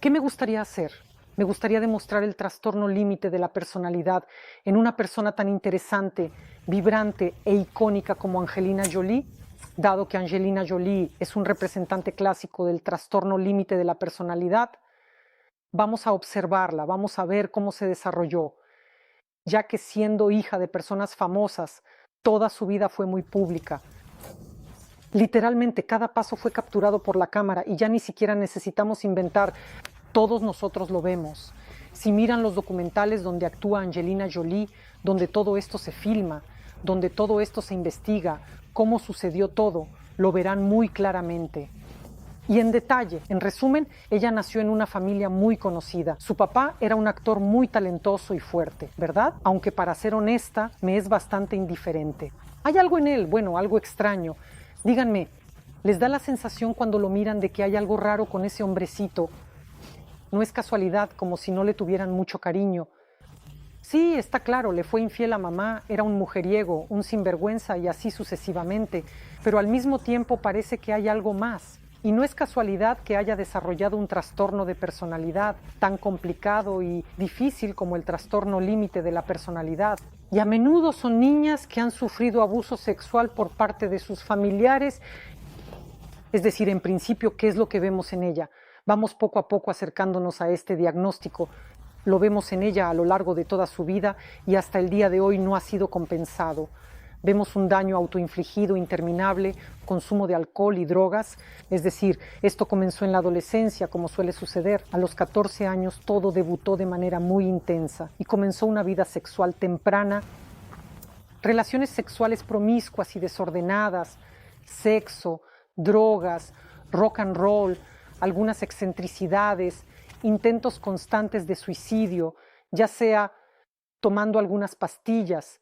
¿Qué me gustaría hacer? Me gustaría demostrar el trastorno límite de la personalidad en una persona tan interesante, vibrante e icónica como Angelina Jolie, dado que Angelina Jolie es un representante clásico del trastorno límite de la personalidad. Vamos a observarla, vamos a ver cómo se desarrolló, ya que siendo hija de personas famosas, toda su vida fue muy pública. Literalmente cada paso fue capturado por la cámara y ya ni siquiera necesitamos inventar. Todos nosotros lo vemos. Si miran los documentales donde actúa Angelina Jolie, donde todo esto se filma, donde todo esto se investiga, cómo sucedió todo, lo verán muy claramente. Y en detalle, en resumen, ella nació en una familia muy conocida. Su papá era un actor muy talentoso y fuerte, ¿verdad? Aunque para ser honesta, me es bastante indiferente. Hay algo en él, bueno, algo extraño. Díganme, ¿les da la sensación cuando lo miran de que hay algo raro con ese hombrecito? No es casualidad, como si no le tuvieran mucho cariño. Sí, está claro, le fue infiel a mamá, era un mujeriego, un sinvergüenza y así sucesivamente, pero al mismo tiempo parece que hay algo más. Y no es casualidad que haya desarrollado un trastorno de personalidad tan complicado y difícil como el trastorno límite de la personalidad. Y a menudo son niñas que han sufrido abuso sexual por parte de sus familiares. Es decir, en principio, ¿qué es lo que vemos en ella? Vamos poco a poco acercándonos a este diagnóstico. Lo vemos en ella a lo largo de toda su vida y hasta el día de hoy no ha sido compensado. Vemos un daño autoinfligido interminable, consumo de alcohol y drogas. Es decir, esto comenzó en la adolescencia, como suele suceder. A los 14 años todo debutó de manera muy intensa y comenzó una vida sexual temprana. Relaciones sexuales promiscuas y desordenadas, sexo, drogas, rock and roll, algunas excentricidades, intentos constantes de suicidio, ya sea tomando algunas pastillas,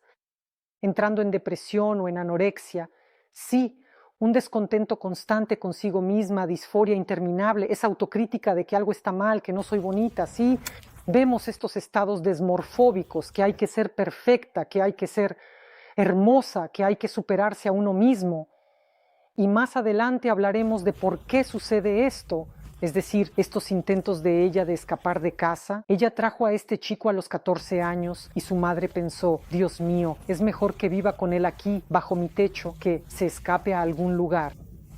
entrando en depresión o en anorexia. Sí, un descontento constante consigo misma, disforia interminable, esa autocrítica de que algo está mal, que no soy bonita. Sí, vemos estos estados desmorfóbicos, que hay que ser perfecta, que hay que ser hermosa, que hay que superarse a uno mismo. Y más adelante hablaremos de por qué sucede esto. Es decir, estos intentos de ella de escapar de casa. Ella trajo a este chico a los 14 años y su madre pensó, Dios mío, es mejor que viva con él aquí, bajo mi techo, que se escape a algún lugar.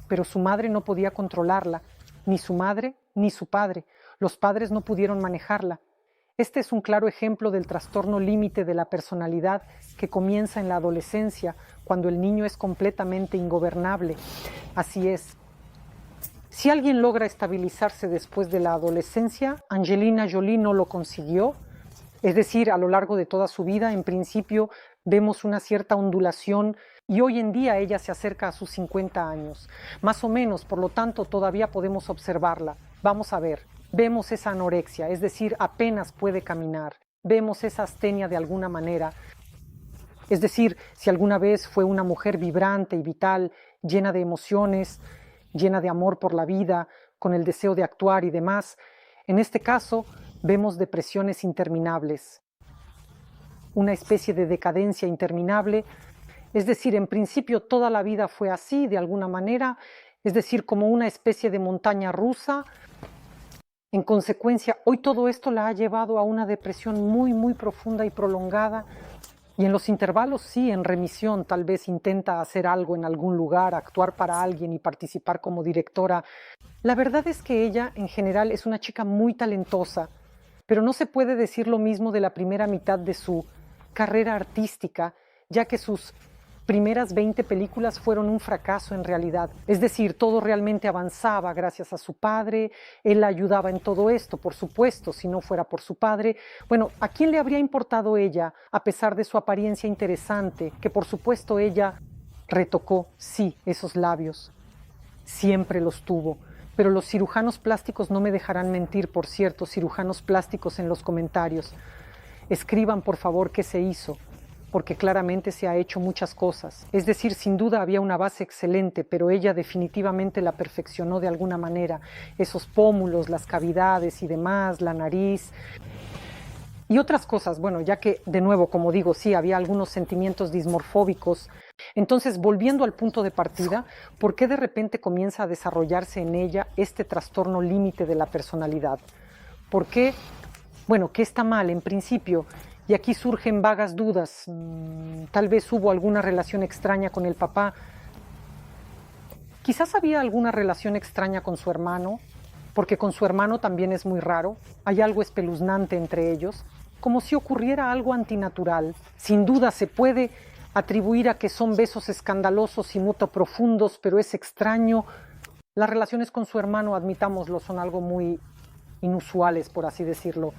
Pero su madre no podía controlarla, ni su madre ni su padre. Los padres no pudieron manejarla. Este es un claro ejemplo del trastorno límite de la personalidad que comienza en la adolescencia, cuando el niño es completamente ingobernable. Así es. Si alguien logra estabilizarse después de la adolescencia, Angelina Jolie no lo consiguió. Es decir, a lo largo de toda su vida, en principio, vemos una cierta ondulación y hoy en día ella se acerca a sus 50 años. Más o menos, por lo tanto, todavía podemos observarla. Vamos a ver, vemos esa anorexia, es decir, apenas puede caminar. Vemos esa astenia de alguna manera. Es decir, si alguna vez fue una mujer vibrante y vital, llena de emociones, llena de amor por la vida, con el deseo de actuar y demás, en este caso vemos depresiones interminables, una especie de decadencia interminable. Es decir, en principio toda la vida fue así, de alguna manera, es decir, como una especie de montaña rusa. En consecuencia, hoy todo esto la ha llevado a una depresión muy, muy profunda y prolongada. Y en los intervalos, sí, en remisión, tal vez intenta hacer algo en algún lugar, actuar para alguien y participar como directora. La verdad es que ella, en general, es una chica muy talentosa, pero no se puede decir lo mismo de la primera mitad de su carrera artística, ya que sus primeras 20 películas fueron un fracaso en realidad. Es decir, todo realmente avanzaba gracias a su padre, él la ayudaba en todo esto, por supuesto, si no fuera por su padre. Bueno, ¿a quién le habría importado ella, a pesar de su apariencia interesante, que por supuesto ella retocó, sí, esos labios? Siempre los tuvo. Pero los cirujanos plásticos no me dejarán mentir, por cierto, cirujanos plásticos en los comentarios. Escriban, por favor, qué se hizo, porque claramente se ha hecho muchas cosas. Es decir, sin duda había una base excelente, pero ella definitivamente la perfeccionó de alguna manera. Esos pómulos, las cavidades y demás, la nariz y otras cosas. Bueno, ya que, de nuevo, como digo, sí, había algunos sentimientos dismorfóbicos. Entonces, volviendo al punto de partida, ¿por qué de repente comienza a desarrollarse en ella este trastorno límite de la personalidad? ¿Por qué? Bueno, ¿qué está mal en principio? Y aquí surgen vagas dudas. Tal vez hubo alguna relación extraña con el papá. Quizás había alguna relación extraña con su hermano, porque con su hermano también es muy raro. Hay algo espeluznante entre ellos, como si ocurriera algo antinatural. Sin duda se puede atribuir a que son besos escandalosos y mucho profundos, pero es extraño. Las relaciones con su hermano, admitámoslo, son algo muy inusuales, por así decirlo.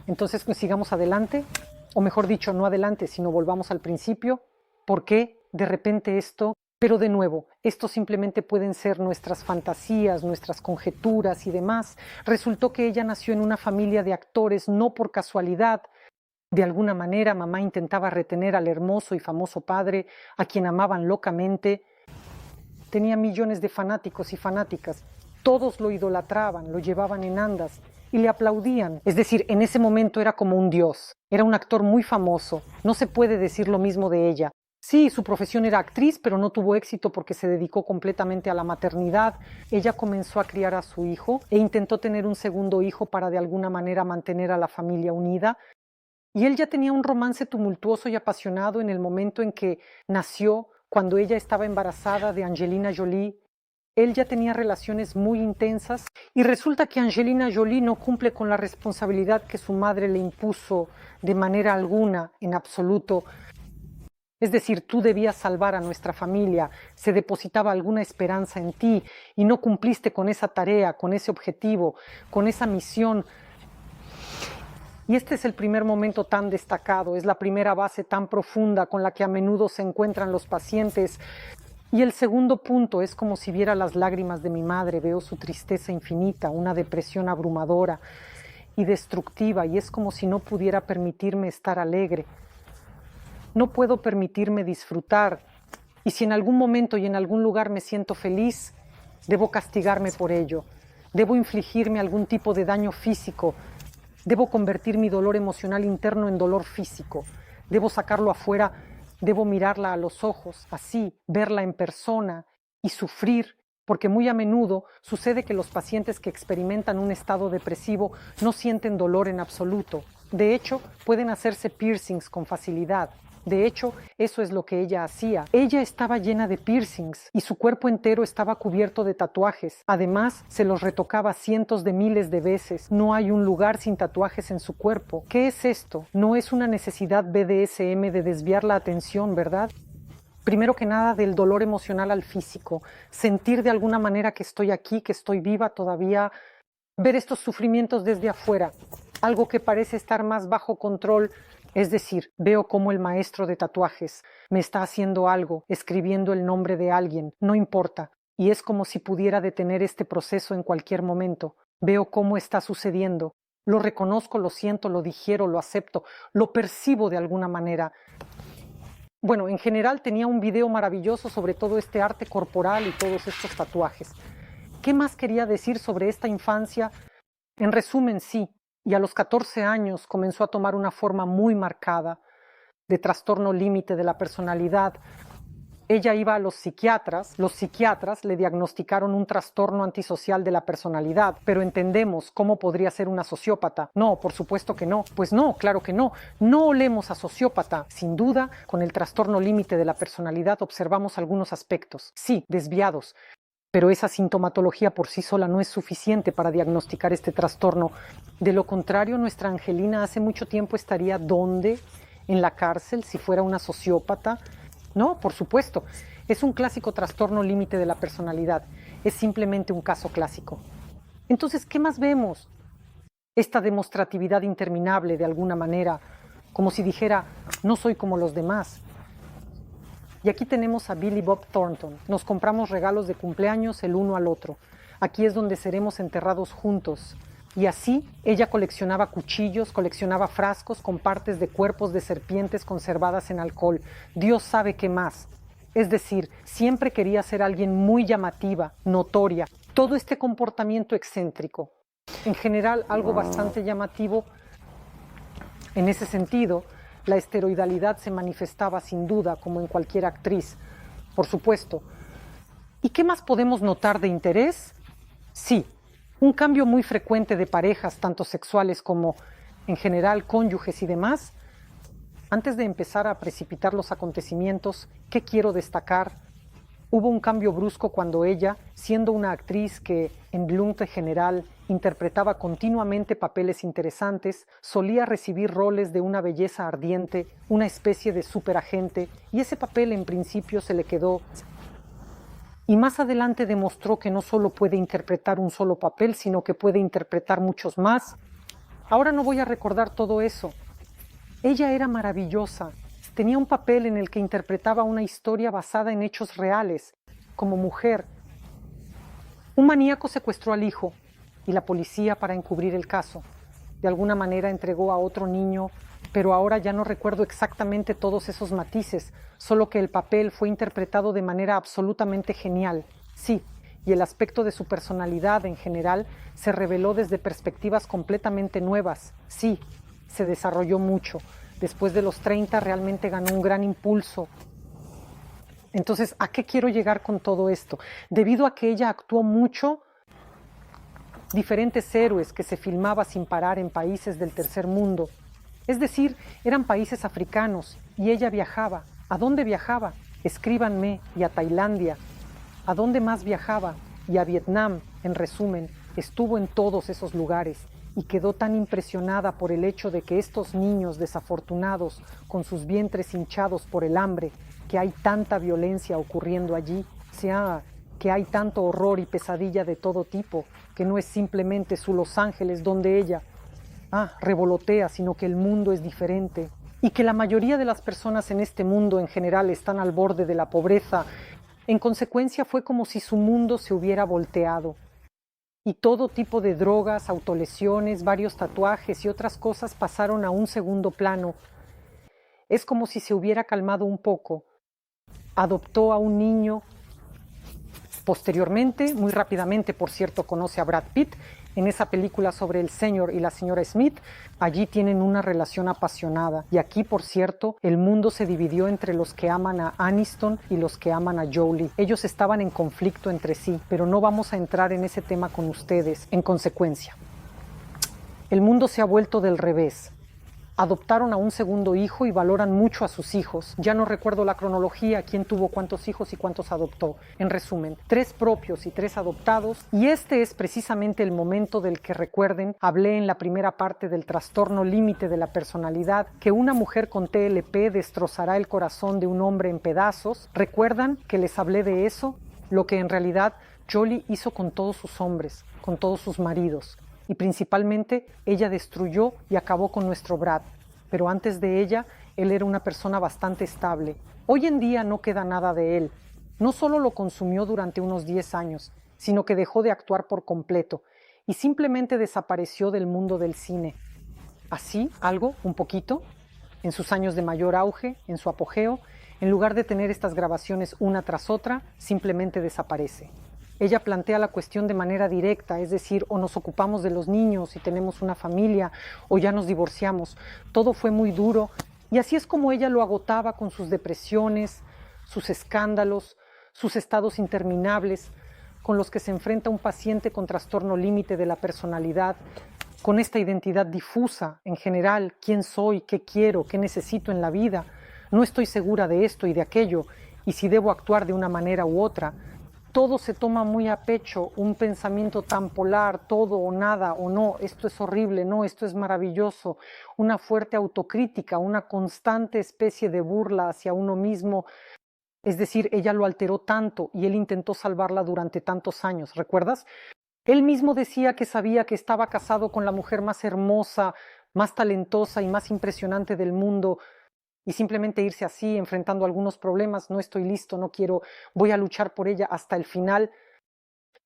Entonces, pues, sigamos adelante, o mejor dicho, no adelante, sino volvamos al principio. ¿Por qué de repente esto? Pero de nuevo, esto simplemente pueden ser nuestras fantasías, nuestras conjeturas y demás. Resultó que ella nació en una familia de actores, no por casualidad. De alguna manera, mamá intentaba retener al hermoso y famoso padre, a quien amaban locamente. Tenía millones de fanáticos y fanáticas. Todos lo idolatraban, lo llevaban en andas y le aplaudían. Es decir, en ese momento era como un dios. Era un actor muy famoso. No se puede decir lo mismo de ella. Sí, su profesión era actriz, pero no tuvo éxito porque se dedicó completamente a la maternidad. Ella comenzó a criar a su hijo e intentó tener un segundo hijo para de alguna manera mantener a la familia unida. Y él ya tenía un romance tumultuoso y apasionado en el momento en que nació, cuando ella estaba embarazada de Angelina Jolie. Él ya tenía relaciones muy intensas y resulta que Angelina Jolie no cumple con la responsabilidad que su madre le impuso de manera alguna, en absoluto. Es decir, tú debías salvar a nuestra familia, se depositaba alguna esperanza en ti y no cumpliste con esa tarea, con ese objetivo, con esa misión. Y este es el primer momento tan destacado, es la primera base tan profunda con la que a menudo se encuentran los pacientes. Y el segundo punto es como si viera las lágrimas de mi madre, veo su tristeza infinita, una depresión abrumadora y destructiva, y es como si no pudiera permitirme estar alegre. No puedo permitirme disfrutar, y si en algún momento y en algún lugar me siento feliz, debo castigarme por ello, debo infligirme algún tipo de daño físico, debo convertir mi dolor emocional interno en dolor físico, debo sacarlo afuera. Debo mirarla a los ojos, así, verla en persona y sufrir, porque muy a menudo sucede que los pacientes que experimentan un estado depresivo no sienten dolor en absoluto. De hecho, pueden hacerse piercings con facilidad. De hecho, eso es lo que ella hacía. Ella estaba llena de piercings y su cuerpo entero estaba cubierto de tatuajes. Además, se los retocaba cientos de miles de veces. No hay un lugar sin tatuajes en su cuerpo. ¿Qué es esto? No es una necesidad BDSM de desviar la atención, ¿verdad? Primero que nada, del dolor emocional al físico. Sentir de alguna manera que estoy aquí, que estoy viva todavía. Ver estos sufrimientos desde afuera. Algo que parece estar más bajo control. Es decir, veo cómo el maestro de tatuajes me está haciendo algo, escribiendo el nombre de alguien, no importa, y es como si pudiera detener este proceso en cualquier momento. Veo cómo está sucediendo, lo reconozco, lo siento, lo digiero, lo acepto, lo percibo de alguna manera. Bueno, en general tenía un video maravilloso sobre todo este arte corporal y todos estos tatuajes. ¿Qué más quería decir sobre esta infancia? En resumen, sí. Y a los 14 años comenzó a tomar una forma muy marcada de trastorno límite de la personalidad. Ella iba a los psiquiatras le diagnosticaron un trastorno antisocial de la personalidad, pero entendemos cómo podría ser una sociópata. No, por supuesto que no. Pues no, claro que no. No olemos a sociópata. Sin duda, con el trastorno límite de la personalidad observamos algunos aspectos, sí, desviados, pero esa sintomatología por sí sola no es suficiente para diagnosticar este trastorno. De lo contrario, nuestra Angelina hace mucho tiempo estaría ¿dónde? En la cárcel, si fuera una sociópata. No, por supuesto. Es un clásico trastorno límite de la personalidad. Es simplemente un caso clásico. Entonces, ¿qué más vemos? Esta demostratividad interminable, de alguna manera, como si dijera, no soy como los demás. Y aquí tenemos a Billy Bob Thornton. Nos compramos regalos de cumpleaños el uno al otro. Aquí es donde seremos enterrados juntos. Y así ella coleccionaba cuchillos, coleccionaba frascos con partes de cuerpos de serpientes conservadas en alcohol. Dios sabe qué más. Es decir, siempre quería ser alguien muy llamativa, notoria. Todo este comportamiento excéntrico. En general, algo bastante llamativo en ese sentido. La esteroidalidad se manifestaba sin duda, como en cualquier actriz, por supuesto. ¿Y qué más podemos notar de interés? Sí, Un cambio muy frecuente de parejas, tanto sexuales como en general cónyuges y demás. Antes de empezar a precipitar los acontecimientos, ¿qué quiero destacar? Hubo un cambio brusco cuando ella, siendo una actriz que en Blunt general interpretaba continuamente papeles interesantes, solía recibir roles de una belleza ardiente, una especie de superagente, y ese papel en principio se le quedó. Y más adelante demostró que no solo puede interpretar un solo papel, sino que puede interpretar muchos más. Ahora no voy a recordar todo eso. Ella era maravillosa. Tenía un papel en el que interpretaba una historia basada en hechos reales. Como mujer, un maníaco secuestró al hijo y la policía, para encubrir el caso, de alguna manera entregó a otro niño, pero ahora ya no recuerdo exactamente todos esos matices, solo que el papel fue interpretado de manera absolutamente genial. Sí, y el aspecto de su personalidad en general se reveló desde perspectivas completamente nuevas. Sí, se desarrolló mucho. Después de los 30 realmente ganó un gran impulso. Entonces, ¿a qué quiero llegar con todo esto? Debido a que ella actuó mucho, diferentes héroes que se filmaba sin parar en países del tercer mundo. Es decir, eran países africanos y ella viajaba. ¿A dónde viajaba? Escríbanme, y a Tailandia. ¿A dónde más viajaba? Y a Vietnam, en resumen, estuvo en todos esos lugares. Y quedó tan impresionada por el hecho de que estos niños desafortunados, con sus vientres hinchados por el hambre, que hay tanta violencia ocurriendo allí, que hay tanto horror y pesadilla de todo tipo, que no es simplemente su Los Ángeles donde ella revolotea, sino que el mundo es diferente, y que la mayoría de las personas en este mundo en general están al borde de la pobreza. En consecuencia, fue como si su mundo se hubiera volteado. Y todo tipo de drogas, autolesiones, varios tatuajes y otras cosas pasaron a un segundo plano. Es como si se hubiera calmado un poco. Adoptó a un niño. Posteriormente, muy rápidamente, por cierto, conoce a Brad Pitt en esa película sobre el señor y la señora Smith. Allí tienen una relación apasionada. Y aquí, por cierto, el mundo se dividió entre los que aman a Aniston y los que aman a Jolie. Ellos estaban en conflicto entre sí, pero no vamos a entrar en ese tema con ustedes. En consecuencia, el mundo se ha vuelto del revés. Adoptaron a un segundo hijo y valoran mucho a sus hijos. Ya no recuerdo la cronología, quién tuvo cuántos hijos y cuántos adoptó. En resumen, 3 propios y 3 adoptados. Y este es precisamente el momento del que, recuerden, hablé en la primera parte del trastorno límite de la personalidad, que una mujer con TLP destrozará el corazón de un hombre en pedazos. ¿Recuerdan que les hablé de eso? Lo que en realidad Jolie hizo con todos sus hombres, con todos sus maridos. Y principalmente ella destruyó y acabó con nuestro Brad, pero antes de ella él era una persona bastante estable. Hoy en día no queda nada de él. No solo lo consumió durante unos 10 años, sino que dejó de actuar por completo y simplemente desapareció del mundo del cine. Así, algo, un poquito, en sus años de mayor auge, en su apogeo, en lugar de tener estas grabaciones una tras otra, simplemente desaparece. Ella plantea la cuestión de manera directa, es decir, o nos ocupamos de los niños y tenemos una familia, o ya nos divorciamos. Todo fue muy duro, y así es como ella lo agotaba con sus depresiones, sus escándalos, sus estados interminables, con los que se enfrenta un paciente con trastorno límite de la personalidad, con esta identidad difusa, en general, quién soy, qué quiero, qué necesito en la vida, no estoy segura de esto y de aquello, y si debo actuar de una manera u otra. Todo se toma muy a pecho, un pensamiento tan polar, todo o nada o no, esto es horrible, no, esto es maravilloso, una fuerte autocrítica, una constante especie de burla hacia uno mismo. Es decir, ella lo alteró tanto y él intentó salvarla durante tantos años, ¿recuerdas? Él mismo decía que sabía que estaba casado con la mujer más hermosa, más talentosa y más impresionante del mundo, y simplemente irse así, enfrentando algunos problemas, no estoy listo, no quiero, voy a luchar por ella hasta el final,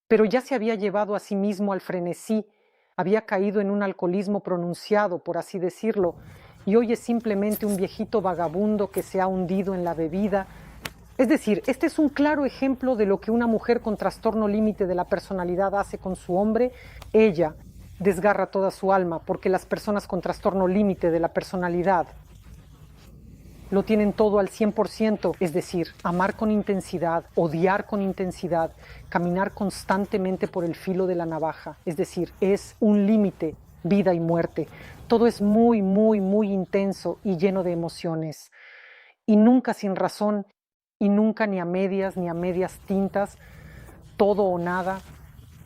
pero ya se había llevado a sí mismo al frenesí, había caído en un alcoholismo pronunciado, por así decirlo, y hoy es simplemente un viejito vagabundo que se ha hundido en la bebida. Es decir, este es un claro ejemplo de lo que una mujer con trastorno límite de la personalidad hace con su hombre. Ella desgarra toda su alma, porque las personas con trastorno límite de la personalidad lo tienen todo al 100%, es decir, amar con intensidad, odiar con intensidad, caminar constantemente por el filo de la navaja, es decir, es un límite, vida y muerte. Todo es muy, muy, muy intenso y lleno de emociones. Y nunca sin razón, y nunca ni a medias tintas, todo o nada.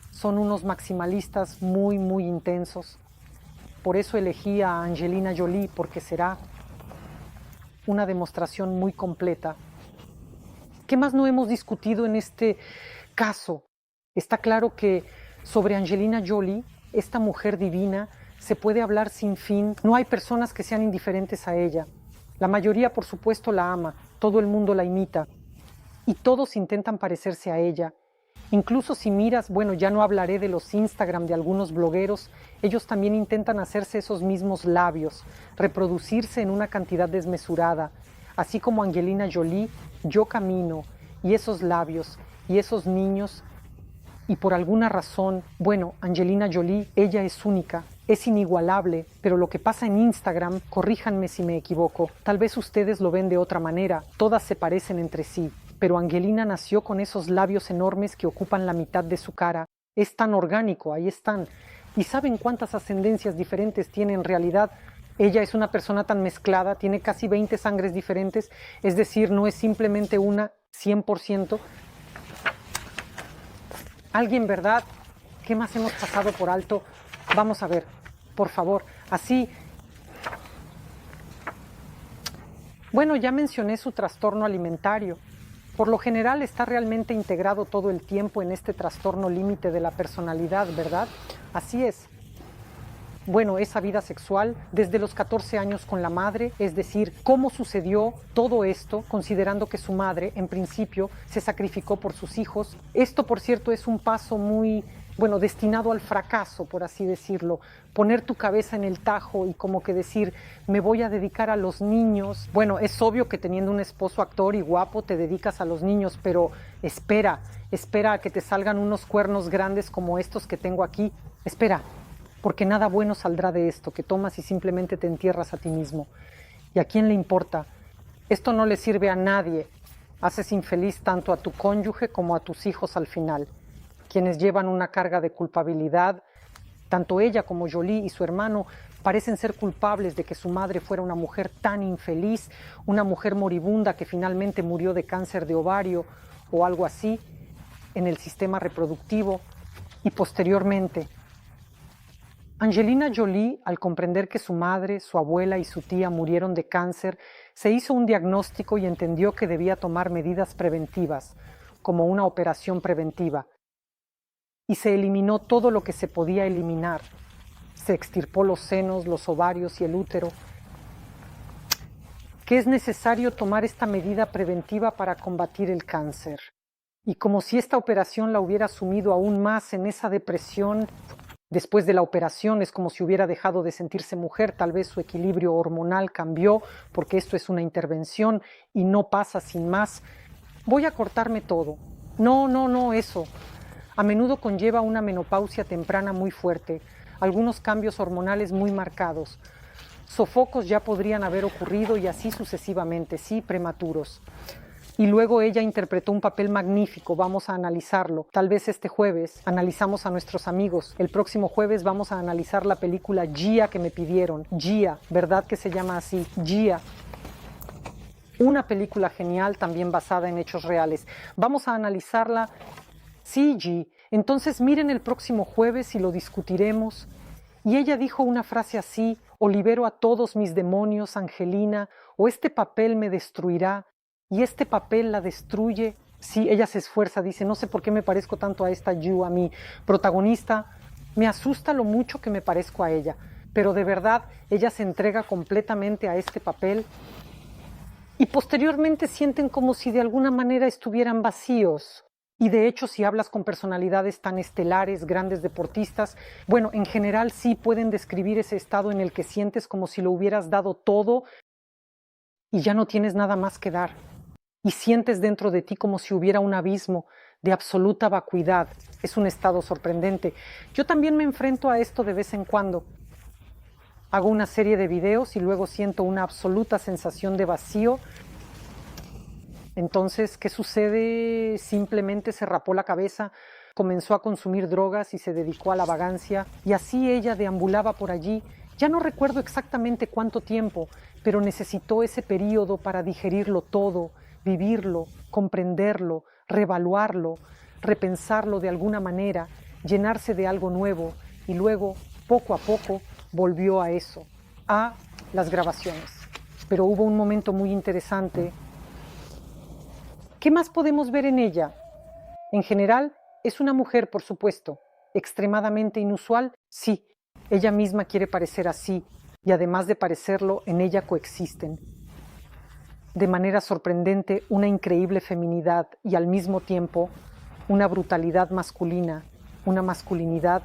Son unos maximalistas muy, muy intensos. Por eso elegí a Angelina Jolie, porque será una demostración muy completa. ¿Qué más no hemos discutido en este caso? Está claro que sobre Angelina Jolie, esta mujer divina, se puede hablar sin fin. No hay personas que sean indiferentes a ella. La mayoría, por supuesto, la ama. Todo el mundo la imita. Y todos intentan parecerse a ella. Incluso si miras, bueno, ya no hablaré de los Instagram de algunos blogueros, ellos también intentan hacerse esos mismos labios, reproducirse en una cantidad desmesurada. Así como Angelina Jolie, yo camino, y esos labios, y esos niños, y por alguna razón, bueno, Angelina Jolie, ella es única, es inigualable, pero lo que pasa en Instagram, corríjanme si me equivoco, tal vez ustedes lo ven de otra manera, todas se parecen entre sí. Pero Angelina nació con esos labios enormes que ocupan la mitad de su cara. Es tan orgánico, ahí están. ¿Y saben cuántas ascendencias diferentes tiene en realidad? Ella es una persona tan mezclada, tiene casi 20 sangres diferentes, es decir, no es simplemente una 100%. Alguien, ¿verdad? ¿Qué más hemos pasado por alto? Vamos a ver, por favor, así. Bueno, ya mencioné su trastorno alimentario. Por lo general está realmente integrado todo el tiempo en este trastorno límite de la personalidad, ¿verdad? Así es. Bueno, esa vida sexual desde los 14 años con la madre, es decir, cómo sucedió todo esto, considerando que su madre, en principio, se sacrificó por sus hijos. Esto, por cierto, es un paso muy, bueno, destinado al fracaso, por así decirlo. Poner tu cabeza en el tajo y como que decir, me voy a dedicar a los niños. Bueno, es obvio que teniendo un esposo actor y guapo te dedicas a los niños, pero espera a que te salgan unos cuernos grandes como estos que tengo aquí. Espera, porque nada bueno saldrá de esto, que tomas y simplemente te entierras a ti mismo. ¿Y a quién le importa? Esto no le sirve a nadie. Haces infeliz tanto a tu cónyuge como a tus hijos al final, quienes llevan una carga de culpabilidad. Tanto ella como Jolie y su hermano parecen ser culpables de que su madre fuera una mujer tan infeliz, una mujer moribunda que finalmente murió de cáncer de ovario o algo así en el sistema reproductivo. Y posteriormente, Angelina Jolie, al comprender que su madre, su abuela y su tía murieron de cáncer, se hizo un diagnóstico y entendió que debía tomar medidas preventivas, como una operación preventiva. Y se eliminó todo lo que se podía eliminar. Se extirpó los senos, los ovarios y el útero. Que es necesario tomar esta medida preventiva para combatir el cáncer. Y como si esta operación la hubiera sumido aún más en esa depresión, después de la operación es como si hubiera dejado de sentirse mujer, tal vez su equilibrio hormonal cambió, porque esto es una intervención y no pasa sin más. Voy a cortarme todo. No, eso. A menudo conlleva una menopausia temprana muy fuerte, algunos cambios hormonales muy marcados. Sofocos ya podrían haber ocurrido y así sucesivamente, sí, prematuros. Y luego ella interpretó un papel magnífico, vamos a analizarlo. Tal vez este jueves analizamos a nuestros amigos. El próximo jueves vamos a analizar la película Gia que me pidieron. Gia, ¿verdad que se llama así? Gia. Una película genial también basada en hechos reales. Vamos a analizarla. Sí, G. Entonces miren el próximo jueves y lo discutiremos. Y ella dijo una frase así, o libero a todos mis demonios, Angelina, o este papel me destruirá, y este papel la destruye. Sí, ella se esfuerza, dice, no sé por qué me parezco tanto a esta Yu, a mi protagonista. Me asusta lo mucho que me parezco a ella, pero de verdad ella se entrega completamente a este papel. Y posteriormente sienten como si de alguna manera estuvieran vacíos. Y de hecho, si hablas con personalidades tan estelares, grandes deportistas, bueno, en general sí pueden describir ese estado en el que sientes como si lo hubieras dado todo y ya no tienes nada más que dar. Y sientes dentro de ti como si hubiera un abismo de absoluta vacuidad. Es un estado sorprendente. Yo también me enfrento a esto de vez en cuando. Hago una serie de videos y luego siento una absoluta sensación de vacío. Entonces, ¿qué sucede? Simplemente se rapó la cabeza, comenzó a consumir drogas y se dedicó a la vagancia. Y así ella deambulaba por allí. Ya no recuerdo exactamente cuánto tiempo, pero necesitó ese periodo para digerirlo todo, vivirlo, comprenderlo, reevaluarlo, repensarlo de alguna manera, llenarse de algo nuevo y luego, poco a poco, volvió a eso, a las grabaciones. Pero hubo un momento muy interesante. ¿Qué más podemos ver en ella? En general, es una mujer, por supuesto, extremadamente inusual, sí. Ella misma quiere parecer así, y además de parecerlo, en ella coexisten, de manera sorprendente, una increíble feminidad y al mismo tiempo una brutalidad masculina, una masculinidad.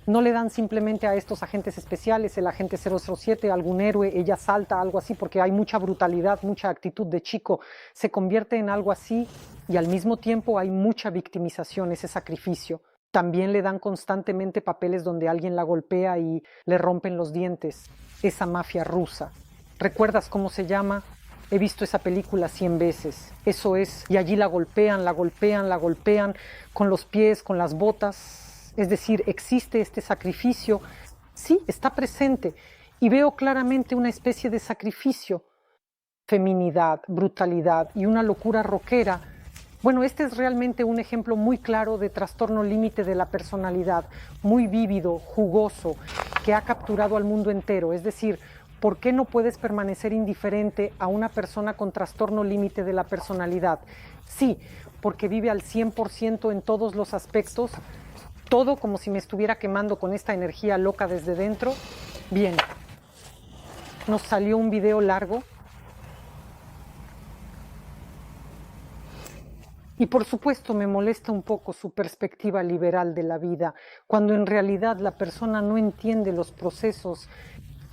No le dan simplemente a estos agentes especiales, el agente 007, algún héroe, ella salta, algo así, porque hay mucha brutalidad, mucha actitud de chico, se convierte en algo así y al mismo tiempo hay mucha victimización, ese sacrificio. También le dan constantemente papeles donde alguien la golpea y le rompen los dientes, esa mafia rusa. ¿Recuerdas cómo se llama? He visto esa película 100 veces. Eso es, y allí la golpean, la golpean, la golpean, con los pies, con las botas. Es decir, existe este sacrificio. Sí, está presente. Y veo claramente una especie de sacrificio. Feminidad, brutalidad y una locura rockera. Bueno, este es realmente un ejemplo muy claro de trastorno límite de la personalidad, muy vívido, jugoso, que ha capturado al mundo entero. Es decir, ¿por qué no puedes permanecer indiferente a una persona con trastorno límite de la personalidad? Sí, porque vive al 100% en todos los aspectos, todo como si me estuviera quemando con esta energía loca desde dentro. Bien, nos salió un video largo. Y por supuesto me molesta un poco su perspectiva liberal de la vida, cuando en realidad la persona no entiende los procesos.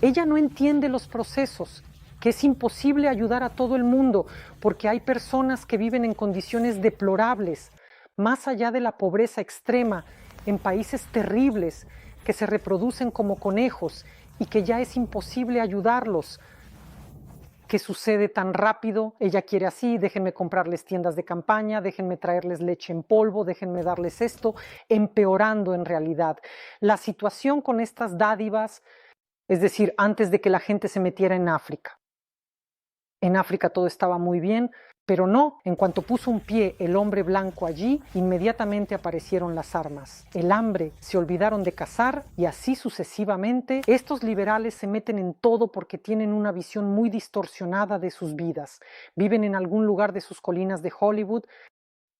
Ella no entiende los procesos, que es imposible ayudar a todo el mundo, porque hay personas que viven en condiciones deplorables, más allá de la pobreza extrema, en países terribles, que se reproducen como conejos y que ya es imposible ayudarlos. ¿Qué sucede tan rápido? Ella quiere así, déjenme comprarles tiendas de campaña, déjenme traerles leche en polvo, déjenme darles esto, empeorando en realidad. La situación con estas dádivas, es decir, antes de que la gente se metiera en África. En África todo estaba muy bien, pero no, en cuanto puso un pie el hombre blanco allí, inmediatamente aparecieron las armas, el hambre, se olvidaron de cazar y así sucesivamente. Estos liberales se meten en todo porque tienen una visión muy distorsionada de sus vidas. Viven en algún lugar de sus colinas de Hollywood.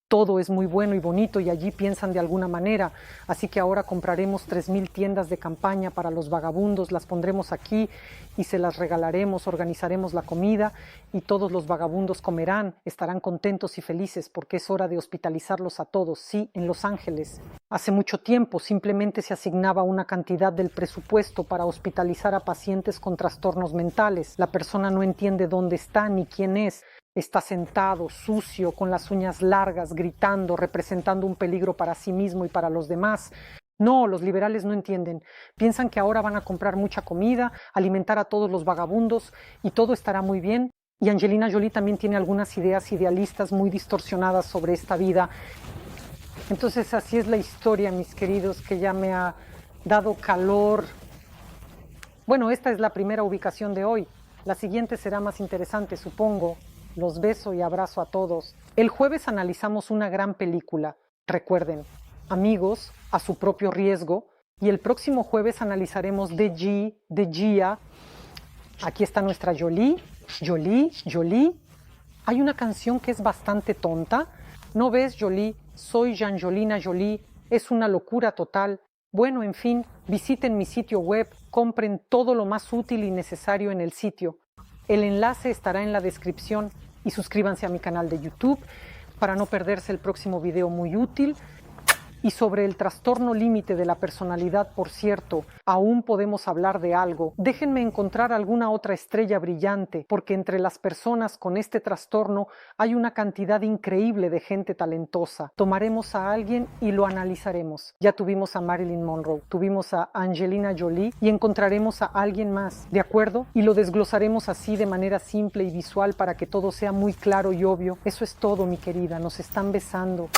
Todo es muy bueno y bonito y allí piensan de alguna manera, así que ahora compraremos 3,000 tiendas de campaña para los vagabundos, las pondremos aquí y se las regalaremos, organizaremos la comida y todos los vagabundos comerán, estarán contentos y felices porque es hora de hospitalizarlos a todos. Sí, en Los Ángeles. Hace mucho tiempo simplemente se asignaba una cantidad del presupuesto para hospitalizar a pacientes con trastornos mentales. La persona no entiende dónde está ni quién es. Está sentado, sucio, con las uñas largas, gritando, representando un peligro para sí mismo y para los demás. No, los liberales no entienden. Piensan que ahora van a comprar mucha comida, alimentar a todos los vagabundos y todo estará muy bien. Y Angelina Jolie también tiene algunas ideas idealistas muy distorsionadas sobre esta vida. Entonces así es la historia, mis queridos, que ya me ha dado calor. Bueno, esta es la primera ubicación de hoy. La siguiente será más interesante, supongo. Los beso y abrazo a todos. El jueves analizamos una gran película. Recuerden, amigos, a su propio riesgo. Y el próximo jueves analizaremos de Gia. Aquí está nuestra Jolie. Jolie. Hay una canción que es bastante tonta. ¿No ves, Jolie? Soy Angelina Jolie. Es una locura total. Bueno, en fin, visiten mi sitio web, compren todo lo más útil y necesario en el sitio. El enlace estará en la descripción y suscríbanse a mi canal de YouTube para no perderse el próximo video muy útil. Y sobre el trastorno límite de la personalidad, por cierto, aún podemos hablar de algo. Déjenme encontrar alguna otra estrella brillante, porque entre las personas con este trastorno hay una cantidad increíble de gente talentosa. Tomaremos a alguien y lo analizaremos. Ya tuvimos a Marilyn Monroe, tuvimos a Angelina Jolie y encontraremos a alguien más, ¿de acuerdo? Y lo desglosaremos así de manera simple y visual para que todo sea muy claro y obvio. Eso es todo, mi querida, nos están besando.